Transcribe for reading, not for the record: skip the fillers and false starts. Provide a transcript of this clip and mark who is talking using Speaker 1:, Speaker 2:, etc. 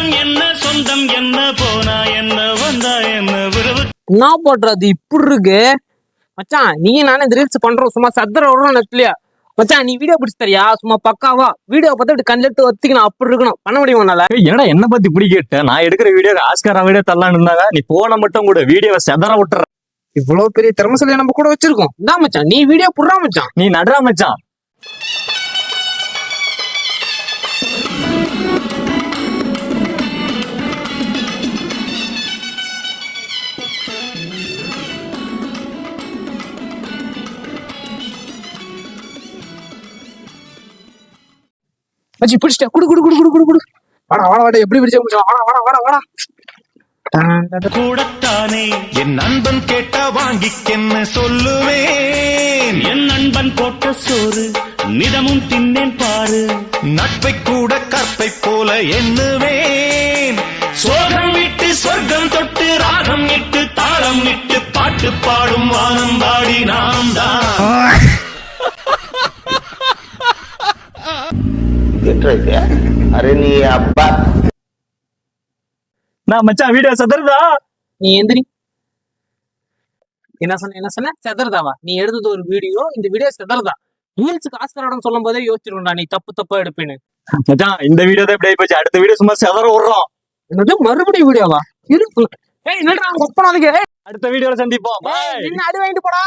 Speaker 1: பந்தம் என்ன சொந்தம் என்ன போனா என்ன வந்தா என்ன உறவு.
Speaker 2: என்ன போடுறது இப்படி இருக்கு மச்சான்? நீ நானே இந்த ரீல்ஸ் பண்றோம், சும்மா சத்திர விடுறோம் நெட்லயா. மச்சான் நீ வீடியோ பிடிச்சி தரியா? சும்மா பக்காவா வீடியோ பார்த்து இப்படி கண்ணிட்டு ஒத்திக்கணும், அப்படி இருக்கணும். பண்ண முடியும் உன்னால?
Speaker 3: என்னடா என்ன பத்தி இப்படி கேட்ட? நான் எடுக்கிற வீடியோ ஆஸ்காரா வீடியோ தரலான்னு இருந்தாங்க. நீ போன மட்டும் கூட வீடியோவை செதற விட்டுற.
Speaker 2: இவ்வளவு பெரிய திறமசாலியை நம்ம கூட வச்சிருக்கோம். இதான் மச்சான் நீ வீடியோ புடுறா மச்சான்.
Speaker 3: நீ நடுறா மச்சான்.
Speaker 2: மச்சி பிடிச்சிட்ட, குடு குடு குடு குடு குடு குடு. வாடா வாடா வாடா, எப்படி பிடிச்ச மச்சான்? வாடா வாடா வாடா வாடா.
Speaker 1: கூடத்தானே
Speaker 4: என் நண்பன் கேட்டா வாங்கிக்கென்னு சொல்லுவேன்.
Speaker 1: என் நண்பன் போட்ட சோறு நிதமும் தின்னேன் பாரு.
Speaker 4: நட்பை கூட கற்பை போல எண்ணுவேன்.
Speaker 1: சோகம் விட்டு சொர்க்கம் தொட்டு ராகம் இட்டு தாளம் இட்டு பாட்டு பாடும் வானம் பாடி நாம் தான்.
Speaker 5: अरे नहीं अब्बा
Speaker 3: நான் மச்சான் வீடியோ செதறதா?
Speaker 2: நீ எந்திரி. என்ன சொன்ன செதறதாவா? நீ எடுத்தது ஒரு வீடியோ, இந்த வீடியோ செதறதா? ரீல்ஸுக்கு ஆஸ்கர் சொல்லும் போதே யோசிச்சிருந்தா நீ தப்பா எடுப்பேன்னு.
Speaker 3: மச்சான் இந்த வீடியோ தான் இப்படி ஆகி போச்சு. அடுத்த வீடியோ சும்மா செதற விடுறோம்.
Speaker 2: என்னது மறுபடியும் வீடியோவா? இருக்கு. ஏய் என்னடா ஒப்பனாதீங்க.
Speaker 3: அடுத்த வீடியோல சந்திப்போம்.
Speaker 2: என்ன அடி வாங்கிட்டு போடா.